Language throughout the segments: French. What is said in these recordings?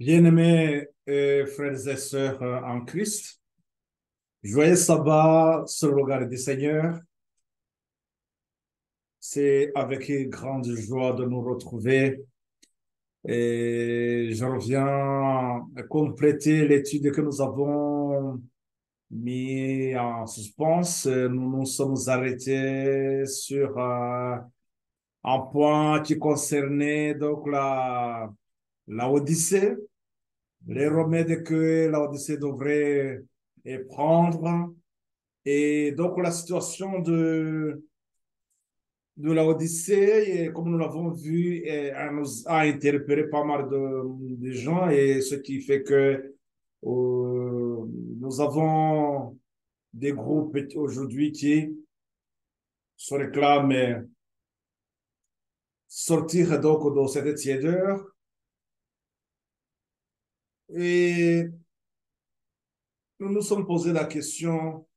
Bien-aimés frères et sœurs en Christ, joyeux sabbat sur le regard du Seigneur. C'est avec grande joie de nous retrouver et je reviens compléter l'étude que nous avons mis en suspens. Nous nous sommes arrêtés sur un point qui concernait donc la Odyssée, les remèdes que la Odyssée devrait prendre. Et donc, la situation de la Odyssée, et comme nous l'avons vu, elle nous a interpellé pas mal de gens, et ce qui fait que nous avons des groupes aujourd'hui qui se réclament sortir donc de cette tiédeur. Et nous nous sommes posé la question,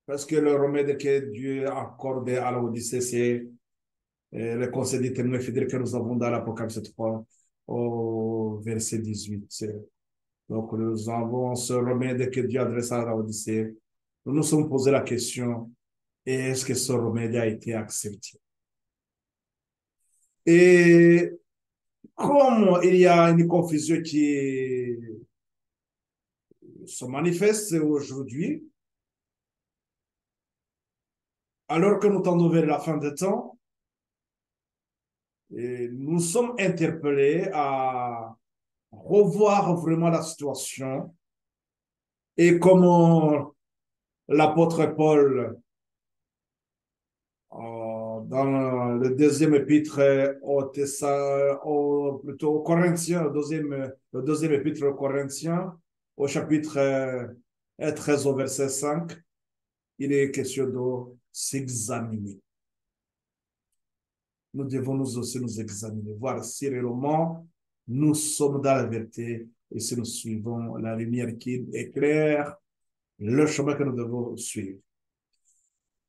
parce que le remède que Dieu a accordé à l'Odyssée, c'est le conseil d'éternel fidèle que nous avons dans l'Apocalypse 3 au verset 18. Donc, nous avons ce remède que Dieu adresse à l'Odyssée. Nous nous sommes posé la question, est-ce que ce remède a été accepté? Et comme il y a une confusion qui se manifeste aujourd'hui, alors que nous tendons vers la fin des temps, et nous sommes interpellés à revoir vraiment la situation et comment l'apôtre Paul, dans le deuxième épître plutôt aux Corinthiens, le deuxième épître aux Corinthiens, au chapitre 13 au verset 5, il est question de s'examiner. Nous devons nous aussi nous examiner, voir si réellement nous sommes dans la vérité et si nous suivons la lumière qui éclaire le chemin que nous devons suivre.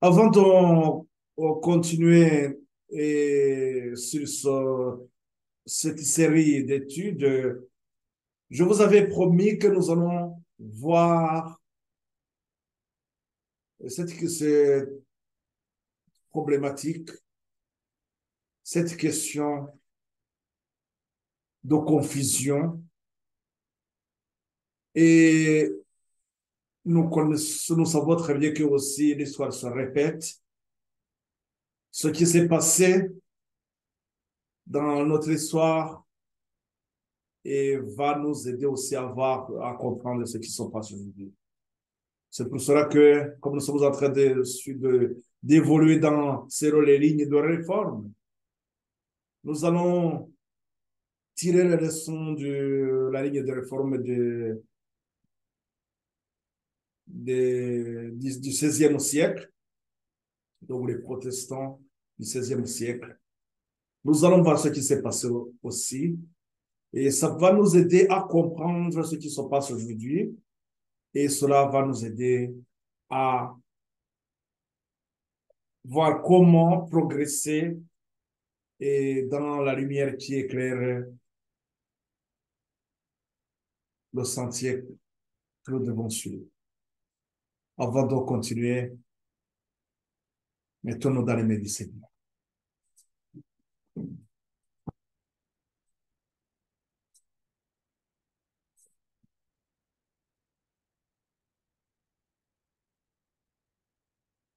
Avant de continuer sur cette série d'études, je vous avais promis que nous allons voir cette problématique, cette question de confusion. Et nous savons très bien que aussi l'histoire se répète. Ce qui s'est passé dans notre histoire et va nous aider aussi à comprendre ce qui se passe aujourd'hui. C'est pour cela que, comme nous sommes en train d'évoluer sur les lignes de réforme, nous allons tirer les leçons de la ligne de réforme du 16e siècle, donc les protestants du 16e siècle. Nous allons voir ce qui s'est passé aussi, et ça va nous aider à comprendre ce qui se passe aujourd'hui, et cela va nous aider à voir comment progresser et dans la lumière qui éclaire le sentier que nous devons suivre. Avant de continuer, mettons-nous dans les médecins.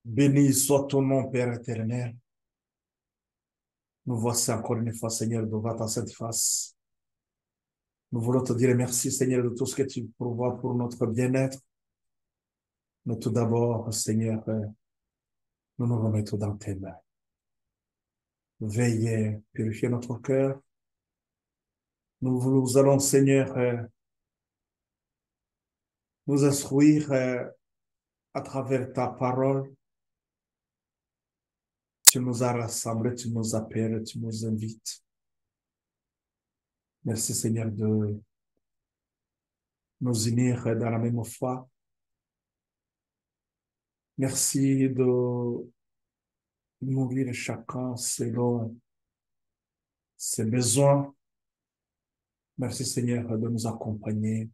Béni soit ton nom, Père éternel. Nous voici encore une fois, Seigneur, devant ta sainte face. Nous voulons te dire merci, Seigneur, de tout ce que tu pourvois pour notre bien-être. Mais tout d'abord, Seigneur, nous nous remettons dans tes mains. Veillez, purifiez notre cœur. Nous allons, Seigneur, nous instruire à travers ta parole. Tu nous as rassemblés, tu nous appelles, tu nous invites. Merci, Seigneur, de nous unir dans la même foi. Merci de nourrir chacun selon ses besoins. Merci Seigneur de nous accompagner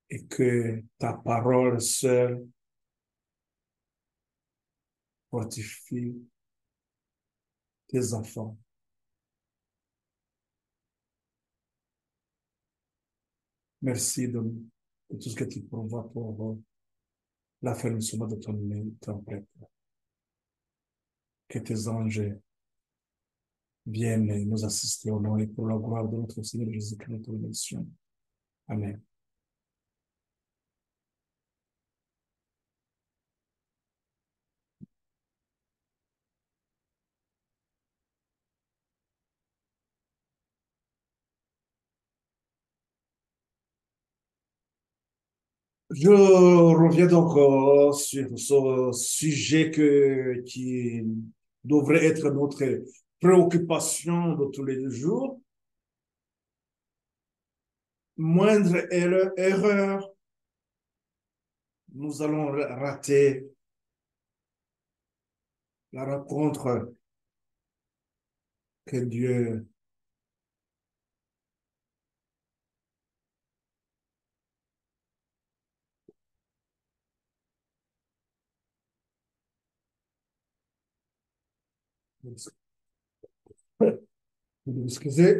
et que ta parole seule fortifie tes enfants. Merci de tout ce que tu pourvois pour l'affermissement de ton peuple. Que tes anges viennent nous assister au nom et pour la gloire de notre Seigneur Jésus-Christ, notre rédemption. Amen. Je reviens donc sur ce sujet qui devrait être notre préoccupation de tous les jours. Moindre erreur, nous allons rater la rencontre que Dieu excusez.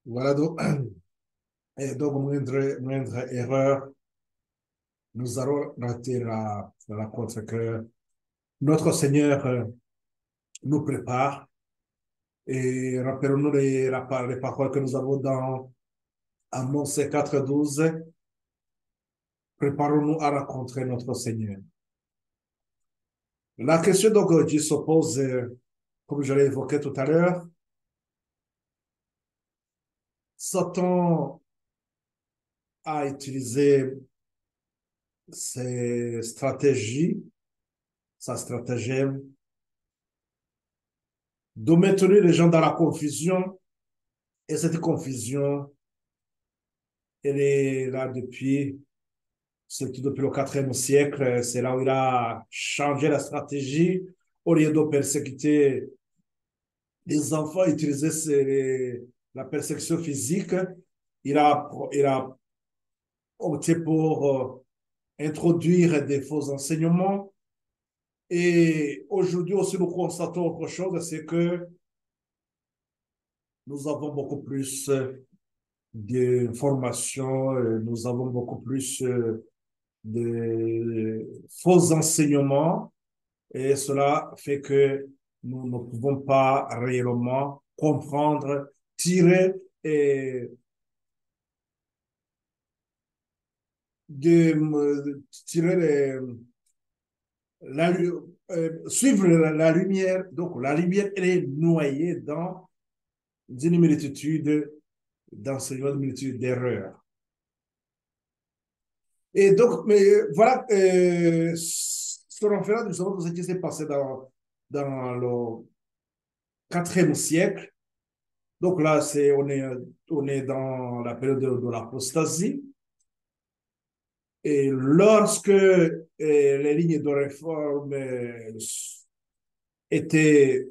Voilà donc, et donc moindre erreur, nous allons rater la rencontre que notre Seigneur nous prépare. Et rappelons-nous les paroles que nous avons dans Amos 4:12. Préparons-nous à rencontrer notre Seigneur. La question donc qui se pose, comme je l'ai évoqué tout à l'heure, Satan a utilisé ses stratégies, sa stratagème, de maintenir les gens dans la confusion. Et cette confusion, elle est là surtout depuis le IVe siècle. C'est là où il a changé la stratégie. Au lieu de persécuter les enfants, utiliser la persécution physique. Il a opté pour introduire des faux enseignements. Et aujourd'hui aussi, nous constatons autre chose, c'est que nous avons beaucoup plus d'informations, nous avons beaucoup plus de faux enseignements et cela fait que nous ne pouvons pas réellement comprendre, tirer et tirer suivre la lumière. Donc la lumière, elle est noyée dans une multitude d'enseignements, une multitude d'erreurs. Et donc, mais voilà, selon Ferrat, nous savons ce qui s'est passé dans le IVe siècle. Donc là, on est dans la période de l'apostasie. Et lorsque les lignes de réforme étaient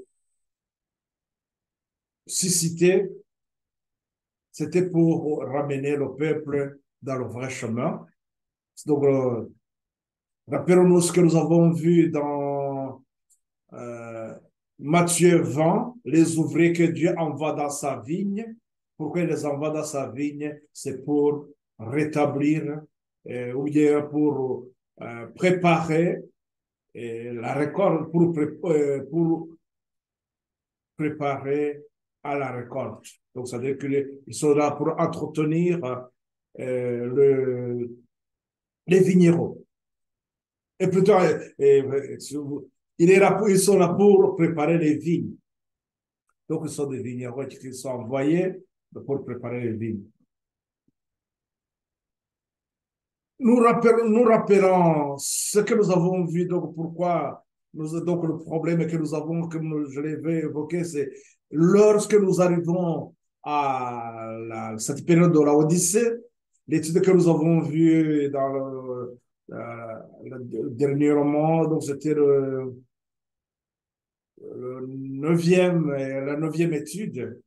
suscitées, c'était pour ramener le peuple dans le vrai chemin. Donc, rappelons-nous ce que nous avons vu dans euh, Matthieu 20, les ouvriers que Dieu envoie dans sa vigne. Pourquoi il les envoie dans sa vigne? C'est pour rétablir ou bien pour préparer la récolte, pour préparer à la récolte. Donc, ça veut dire qu'ils sont là pour entretenir les vignerons. Et plutôt, ils sont là pour préparer les vignes. Donc, ils sont des vignerons qui sont envoyés pour préparer les vignes. Nous rappelons ce que nous avons vu, donc pourquoi Donc, le problème que nous avons, comme je l'avais évoqué, c'est lorsque nous arrivons à cette période de la Odyssée, l'étude que nous avons vue dans le dernier roman, donc c'était la neuvième étude,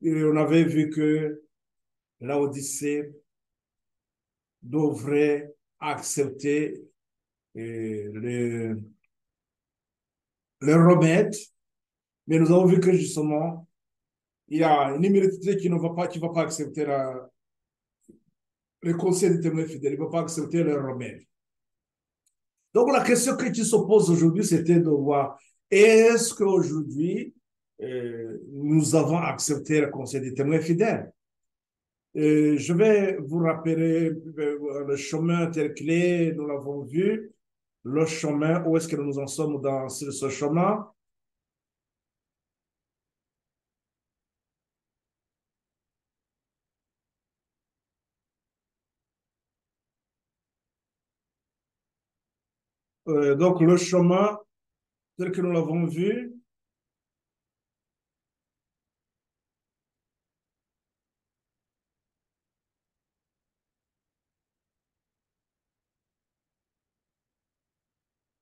et on avait vu que la Odyssée devrait accepter les, les remèdes, mais nous avons vu que justement, il y a une minorité qui va pas accepter le conseil des témoins fidèles, il ne va pas accepter le remède. Donc la question qui se pose aujourd'hui, c'était de voir, est-ce qu'aujourd'hui, nous avons accepté le conseil des témoins fidèles? Je vais vous rappeler le chemin tel qu'il est, nous l'avons vu, le chemin, où est-ce que nous en sommes dans ce chemin? Donc le chemin tel que nous l'avons vu,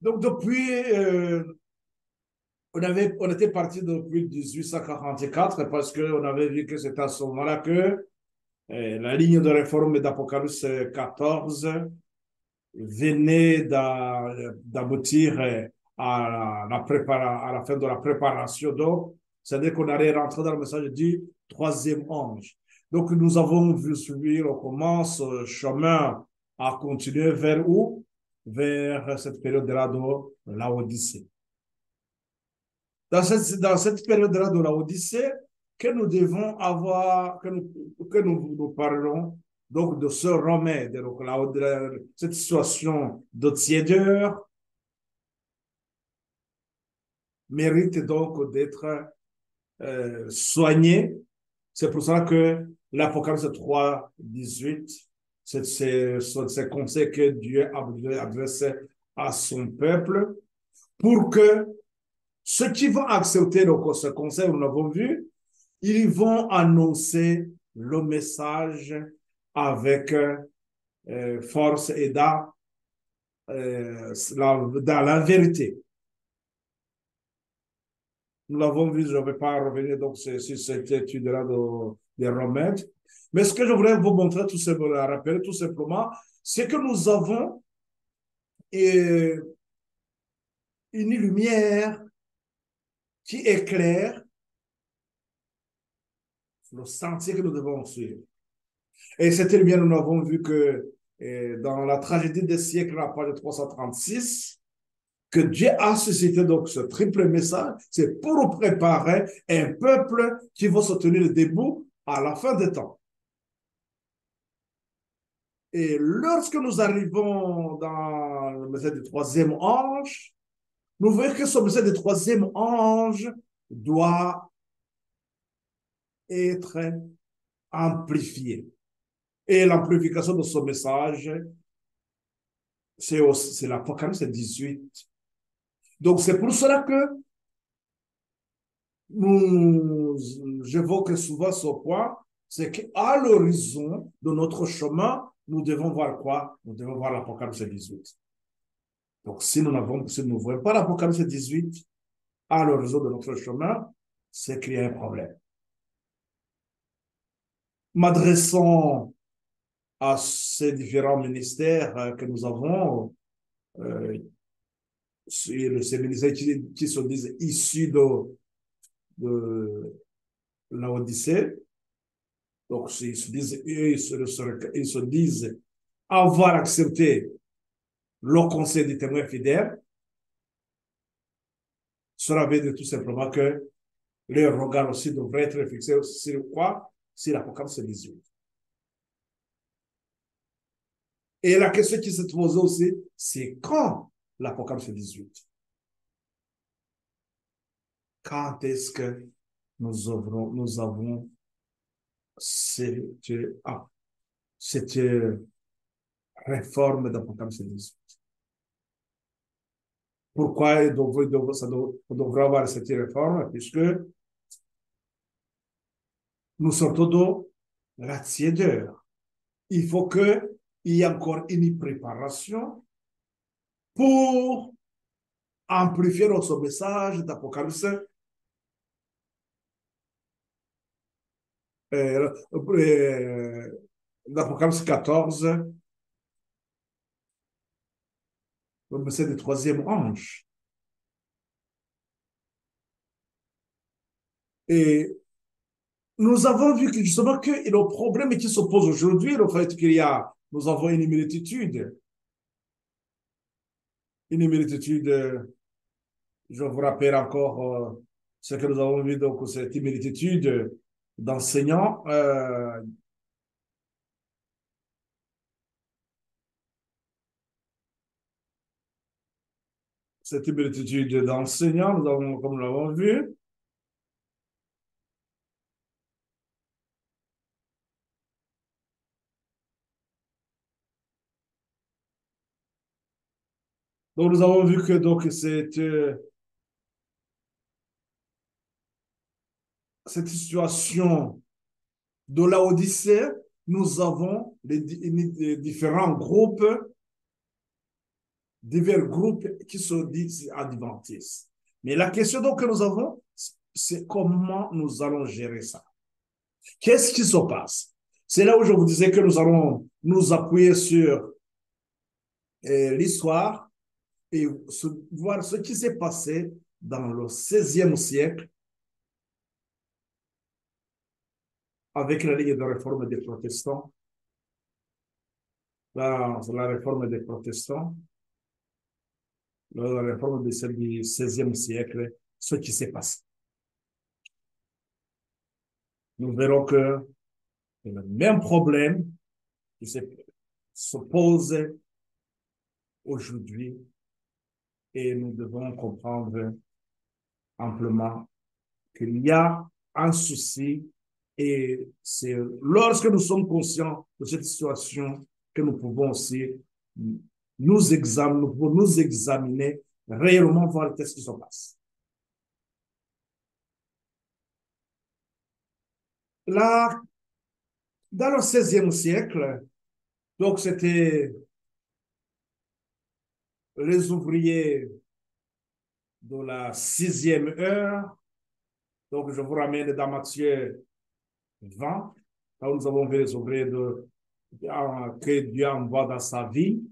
donc depuis, on était parti depuis 1844 parce qu'on avait vu que c'était à ce moment-là que la ligne de réforme d'Apocalypse 14 venait d'aboutir à la fin de la préparation. Donc, c'est-à-dire qu'on allait rentrer dans le message du troisième ange. Donc, nous avons vu subir comment ce chemin a continué vers où? Vers cette période-là de la Odyssée. Dans cette période-là de la Odyssée, que nous devons avoir, que nous parlons donc de ce remède, donc cette situation de tiédeur mérite donc d'être soignée. C'est pour ça que l'Apocalypse 3, 18, c'est ces conseils que Dieu a adressé à son peuple pour que ceux qui vont accepter donc, ce conseil, nous l'avons vu, ils vont annoncer le message avec force et dans la vérité. Nous l'avons vu, je ne vais pas revenir donc, sur cette étude-là des remèdes. Mais ce que je voulais vous montrer, tout simplement, rappeler tout simplement, c'est que nous avons euh, une lumière qui éclaire le sentier que nous devons suivre. Et cette lumière, nous avons vu que dans la tragédie des siècles, à la page 336, que Dieu a suscité donc ce triple message, c'est pour préparer un peuple qui va se tenir debout à la fin des temps. Et lorsque nous arrivons dans le message du troisième ange, nous voyons que ce message du troisième ange doit être amplifié. Et l'amplification de ce message, c'est l'Apocalypse 18. Donc, c'est pour cela que j'évoque souvent ce point, c'est qu'à l'horizon de notre chemin, nous devons voir quoi? Nous devons voir l'Apocalypse 18. Donc, si nous ne voyons pas l'Apocalypse 18 à l'horizon de notre chemin, c'est qu'il y a un problème. M'adressant à ces différents ministères que nous avons, ces ministères qui se disent issus de l'Odyssée, donc ils se disent avoir accepté le conseil des témoins fidèles, cela veut dire tout simplement que leur regard aussi devrait être fixé sur quoi? Sur l'Apocalypse 18. Et la question qui se pose aussi, c'est quand l'Apocalypse 18? Quand est-ce que nous avons cette, cette réforme d'Apocalypse 18? Pourquoi on devrait avoir cette réforme? Puisque nous sortons de la tiédeur. Il faut qu'il y ait encore une préparation pour amplifier notre message d'Apocalypse, d'Apocalypse 14, le message du troisième ange. Et nous avons vu que justement que le problème qui se pose aujourd'hui, le fait nous avons une multitude, je vous rappelle encore ce que nous avons vu, donc cette multitude d'enseignants, comme nous l'avons vu. Donc nous avons vu que donc cette situation de l'Odyssée, nous avons les différents groupes, divers groupes qui se disent adventistes. Mais la question donc que nous avons, c'est comment nous allons gérer ça. Qu'est-ce qui se passe? C'est là où je vous disais que nous allons nous appuyer sur l'histoire et voir ce qui s'est passé dans le 16e siècle avec la Ligue de réforme des protestants, la réforme des protestants, la réforme du 16e siècle, ce qui s'est passé. Nous verrons que le même problème qui se pose aujourd'hui et nous devons comprendre amplement qu'il y a un souci et c'est lorsque nous sommes conscients de cette situation que nous pouvons aussi nous pouvons nous examiner réellement, voir qu'est-ce qui se passe. Là, dans le 16e siècle, donc c'était les ouvriers de la 6e heure. Donc, je vous ramène dans Matthieu 20, là où nous avons vu les ouvriers que Dieu envoie dans sa vie.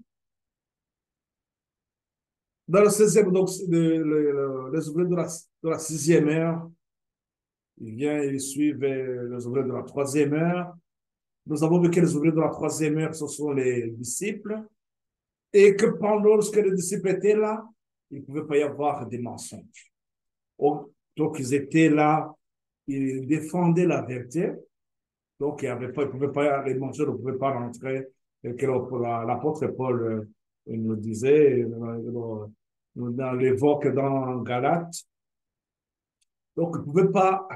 Dans le 16e, donc, les ouvriers de la 6e heure, ils suivent les ouvriers de la 3e heure. Nous avons vu que les ouvriers de la 3e heure, ce sont les disciples. Et que pendant que les disciples étaient là, il ne pouvait pas y avoir des mensonges. Donc, ils étaient là, ils défendaient la vérité. Donc, il ne pouvait pas, les mensonges ne pouvaient pas rentrer. L'apôtre Paul nous disait, dans l'évoque dans Galates. Donc, il pouvait pas,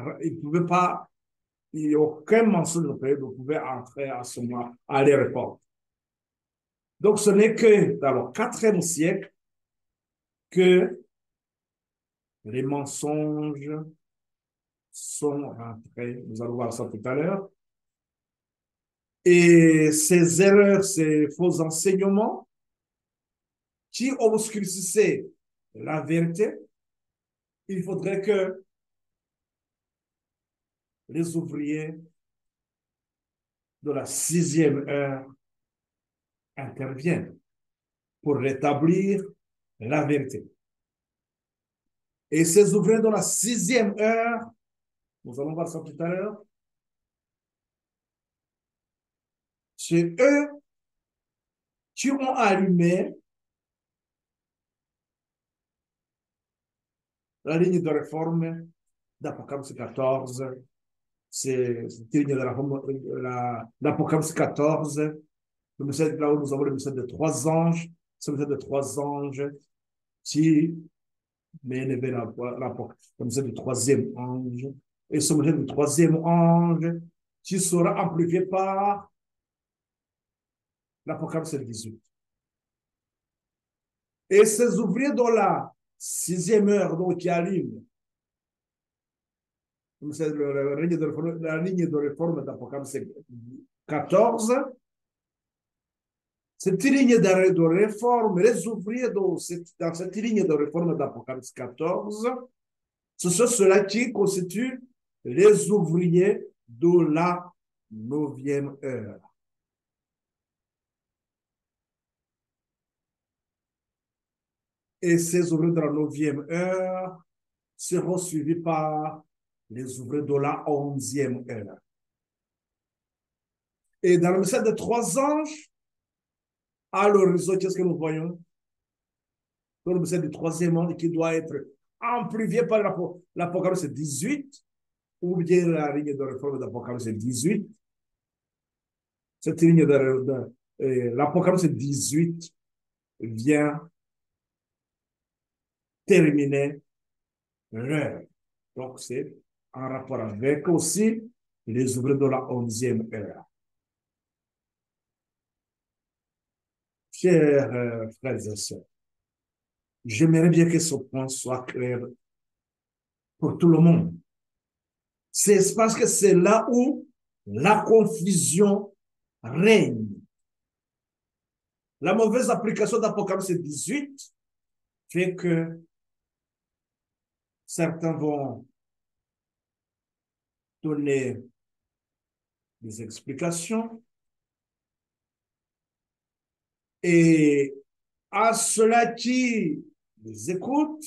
il n'y a aucun mensonge ne pouvait entrer à ce moment, à les répondre. Donc, ce n'est que dans le 4e siècle que les mensonges sont rentrés. Nous allons voir ça tout à l'heure. Et ces erreurs, ces faux enseignements qui obscurcissaient la vérité, il faudrait que les ouvriers de la 6e heure interviennent pour rétablir la vérité. Et ces ouvriers de la 6e heure, nous allons voir ça tout à l'heure, c'est eux qui ont allumé la ligne de réforme d'Apocalypse 14. C'est la ligne de l'Apocalypse 14, le message, là où nous avons le message de 3 anges, ce message de 3 anges qui mène vers le message du 3e ange, et ce message du 3e ange qui sera amplifié par l'Apocalypse 18. Et ces ouvriers de la sixième heure, donc qui allume. C'est la ligne de réforme d'Apocalypse 14. Cette ligne de réforme, les ouvriers dans cette ligne de réforme d'Apocalypse 14, ce sont ceux-là qui constituent les ouvriers de la 9e heure. Et ces ouvriers de la 9e heure seront suivis par les ouvriers de la 11e heure. Et dans le message des trois anges, à l'horizon, qu'est-ce que nous voyons? Dans le message du troisième monde qui doit être amplifié par l'Apocalypse 18, ou bien la ligne de réforme d'Apocalypse 18. Cette ligne de l'Apocalypse 18 vient terminer l'heure. Donc, c'est en rapport avec aussi les ouvriers de la 11e heure. Chers frères et sœurs, j'aimerais bien que ce point soit clair pour tout le monde. C'est parce que c'est là où la confusion règne. La mauvaise application d'Apocalypse 18 fait que certains vont donner des explications et à ceux-là qui les écoutent,